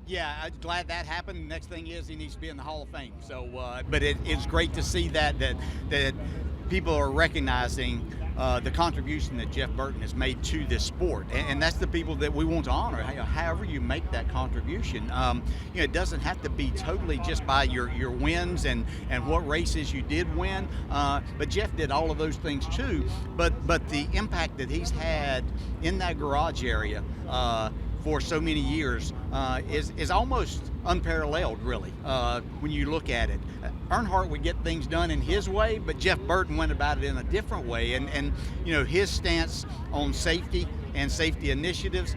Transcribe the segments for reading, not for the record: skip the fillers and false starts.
Yeah, I'm glad that happened. The next thing is he needs to be in the Hall of Fame. So, but it's great to see that people are recognizing the contribution that Jeff Burton has made to this sport, and that's the people that we want to honor. However you make that contribution, it doesn't have to be totally just by your wins and what races you did win. But Jeff did all of those things too. But the impact that he's had in that garage area. For so many years is almost unparalleled, really, when you look at it. Earnhardt would get things done in his way, but Jeff Burton went about it in a different way. And his stance on safety and safety initiatives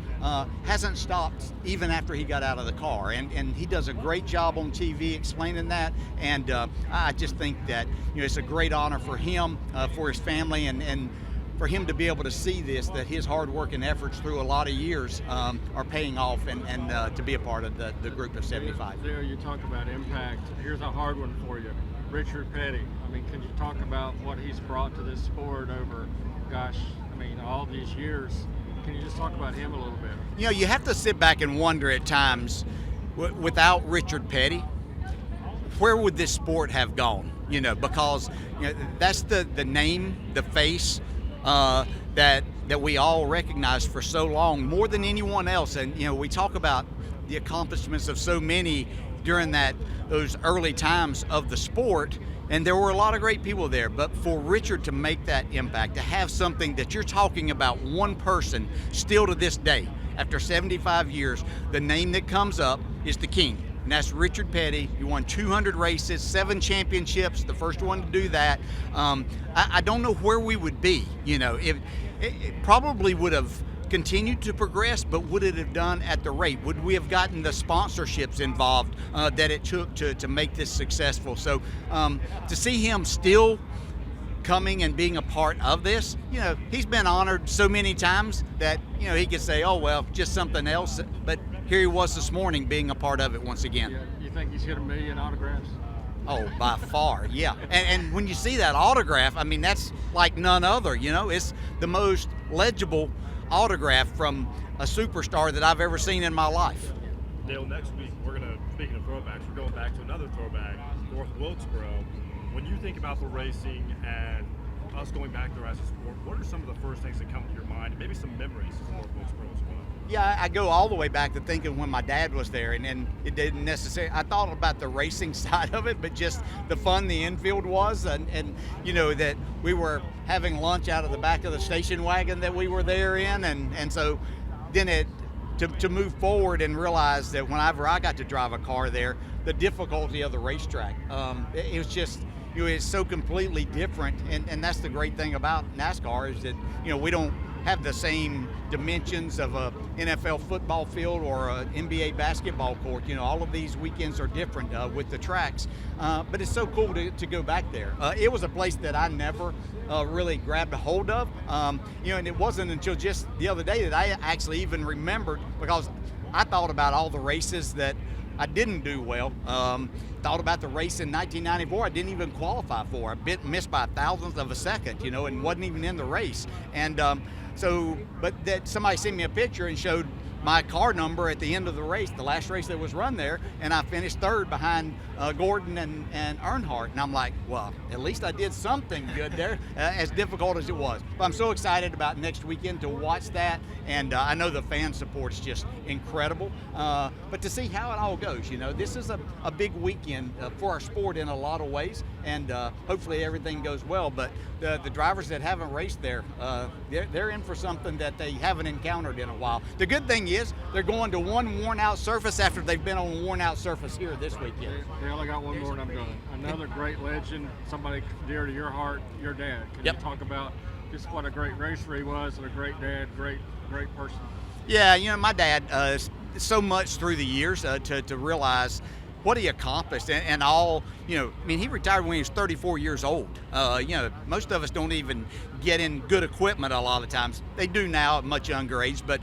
hasn't stopped even after he got out of the car. And he does a great job on TV explaining that. And I just think that it's a great honor for him, for his family, and for him to be able to see this, that his hard work and efforts through a lot of years are paying off, and to be a part of the group of 75. There, you talk about impact. Here's a hard one for you. Richard Petty. I mean, can you talk about what he's brought to this sport over, all these years? Can you just talk about him a little bit? You have to sit back and wonder at times, without Richard Petty, where would this sport have gone? Because that's the name, the face, that we all recognize for so long, more than anyone else. And we talk about the accomplishments of so many during those early times of the sport, and there were a lot of great people there. But for Richard to make that impact, to have something that you're talking about, one person still to this day, after 75 years, the name that comes up is the King. And that's Richard Petty. He won 200 races, 7 championships, the first one to do that. I don't know where we would be. If it probably would have continued to progress, but would it have done at the rate? Would we have gotten the sponsorships involved that it took to make this successful? So to see him still coming and being a part of this, he's been honored so many times that, he could say, oh, well, just something else. But here he was this morning being a part of it once again. Yeah. You think he's hit 1 million autographs? Oh, by far, yeah. And when you see that autograph, that's like none other. It's the most legible autograph from a superstar that I've ever seen in my life. Dale, next week speaking of throwbacks, we're going back to another throwback, North Wilkesboro. When you think about the racing and us going back there as a sport, what are some of the first things that come to your mind, and maybe some memories of North Wilkesboro as well? Yeah, I go all the way back to thinking when my dad was there, and it didn't necessarily, I thought about the racing side of it, but just the fun the infield was, and that we were having lunch out of the back of the station wagon that we were there in, and so then to move forward and realize that whenever I got to drive a car there, the difficulty of the racetrack, it was just, it's so completely different, and that's the great thing about NASCAR is that, we don't have the same dimensions of a NFL football field or an NBA basketball court. All of these weekends are different with the tracks, but it's so cool to go back there. It was a place that I never really grabbed a hold of, and it wasn't until just the other day that I actually even remembered, because I thought about all the races that I didn't do well. Thought about the race in 1994 I didn't even qualify for. I missed by 1,000th of a second, and wasn't even in the race. And but that somebody sent me a picture and showed my car number at the end of the race, the last race that was run there, and I finished third behind Gordon and Earnhardt. And I'm like, well, at least I did something good there, as difficult as it was. But I'm so excited about next weekend to watch that, and I know the fan support's just incredible. But to see how it all goes, this is a big weekend for our sport in a lot of ways, and hopefully everything goes well. But the drivers that haven't raced there, they're in for something that they haven't encountered in a while. The good thing is they're going to one worn-out surface after they've been on a worn-out surface here this weekend. They only got one more and I'm done. Another great legend, somebody dear to your heart, your dad. Can you talk about just what a great racer he was and a great dad, great person? Yeah, my dad, so much through the years to realize what he accomplished and all, he retired when he was 34 years old. Most of us don't even get in good equipment a lot of times. They do now at much younger age, but,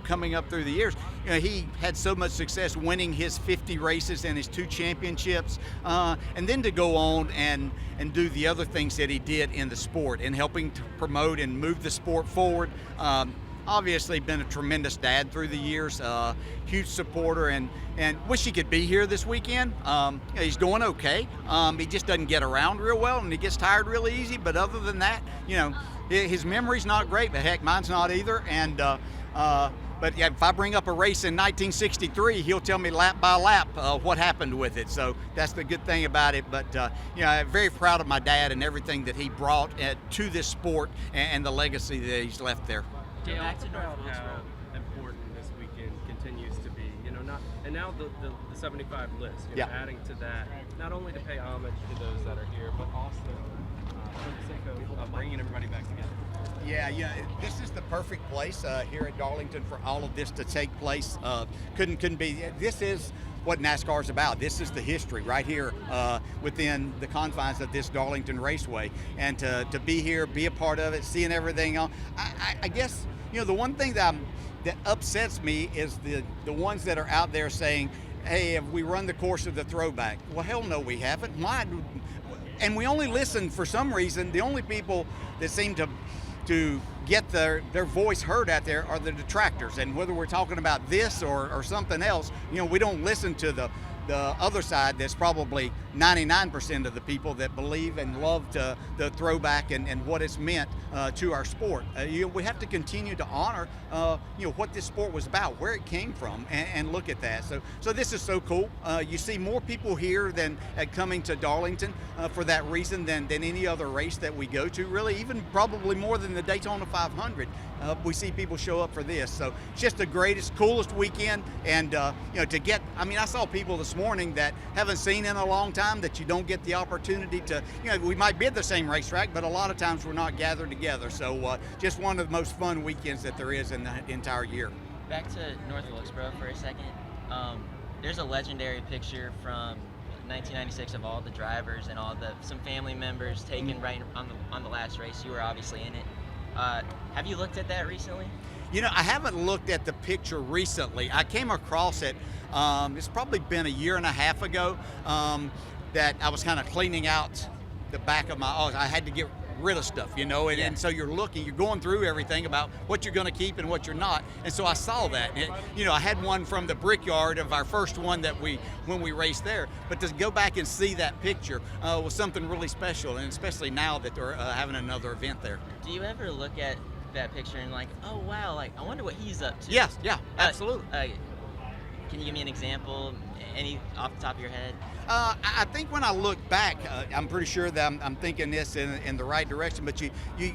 coming up through the years, he had so much success winning his 50 races and his 2 championships, and then to go on and do the other things that he did in the sport and helping to promote and move the sport forward. obviously been a tremendous dad through the years, huge supporter, and wish he could be here this weekend. He's doing okay. He just doesn't get around real well, and he gets tired really easy. But other than that, his memory's not great, but heck, mine's not either. And but yeah, if I bring up a race in 1963, he'll tell me lap by lap what happened with it. So that's the good thing about it. But I'm very proud of my dad and everything that he brought to this sport and the legacy that he's left there. Get back to North Wilkesboro. How important this weekend continues to be. And now the 75 list. Yeah. Adding to that, not only to pay homage to those that are here, but also for the sake of bringing everybody back together. Yeah, this is the perfect place here at Darlington for all of this to take place. Couldn't be. This is what NASCAR is about. This is the history right here within the confines of this Darlington Raceway, and to be here, be a part of it, seeing everything on. I guess the one thing that upsets me is the ones that are out there saying, "Hey, have we run the course of the throwback?" Well, hell no, we haven't. Why? And we only listen for some reason. The only people that seem to get their voice heard out there are the detractors, and whether we're talking about this or something else, we don't listen to the other side. That's probably 99% of the people that believe and love the throwback and what it's meant to our sport. We have to continue to honor what this sport was about, where it came from, and look at that. So this is so cool. You see more people here than coming to Darlington for that reason than any other race that we go to, really, even probably more than the Daytona 500. We see people show up for this. So it's just the greatest, coolest weekend. And, to get, I saw people this morning that haven't seen in a long time that you don't get the opportunity to, we might be at the same racetrack, but a lot of times we're not gathered together. So just one of the most fun weekends that there is in the entire year. Back to North Wilkesboro for a second. There's a legendary picture from 1996 of all the drivers and some family members taken right on the last race. You were obviously in it. Have you looked at that recently? I haven't looked at the picture recently. I came across it, it's probably been a year and a half ago, that I was kind of cleaning out the back of I had to get rid of stuff, and so you're going through everything about what you're going to keep and what you're not. And so I saw that. And I had one from the Brickyard of our first one when we raced there. But to go back and see that picture was something really special, and especially now that they're having another event there. Do you ever look at that picture and oh wow, I wonder what he's up to? Yes, yeah, absolutely. Can you give me an example, any off the top of your head? I think when I look back, I'm pretty sure that I'm thinking this in the right direction, but you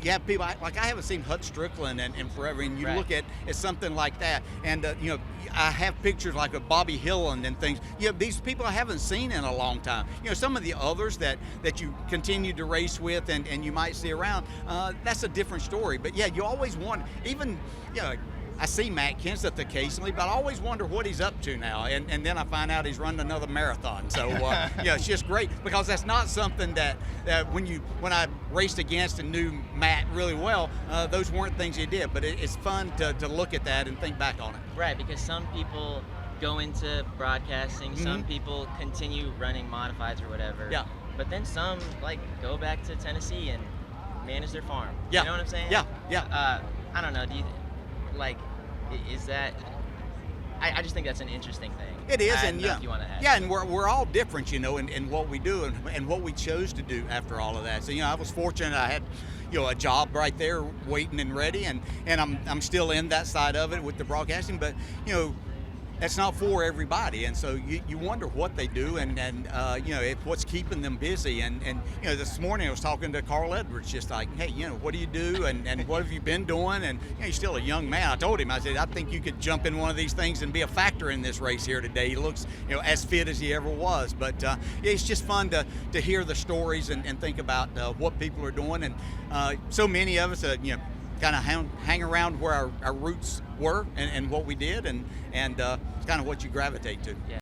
have people, I haven't seen Hut Strickland in forever, and you Right. look at something like that, and I have pictures like of Bobby Hilland and things. These people I haven't seen in a long time. Some of the others that you continue to race with and you might see around, that's a different story. But yeah, you always want, even, I see Matt Kenseth occasionally, but I always wonder what he's up to now. And then I find out he's running another marathon. So, it's just great, because that's not something that when I raced against and knew Matt really well, those weren't things he did. But it's fun to look at that and think back on it. Right, because some people go into broadcasting, some people continue running modifieds or whatever. Yeah. But then some, go back to Tennessee and manage their farm. Yeah. You know what I'm saying? Yeah. I don't know. Do you, is that... I just think that's an interesting thing. It is, and if you want to add. Yeah, and we're all different, in what we do and what we chose to do after all of that. So, I was fortunate. I had, a job right there waiting and ready, and I'm still in that side of it with the broadcasting. But, that's not for everybody, and so you wonder what they do and what's keeping them busy. And this morning I was talking to Carl Edwards, just like, hey, what do you do and what have you been doing? And he's still a young man. I told him, I said, I think you could jump in one of these things and be a factor in this race here today. He looks as fit as he ever was. But it's just fun to hear the stories and think about what people are doing. And so many of us kind of hang around where our roots were and what we did, and it's kind of what you gravitate to. Yeah.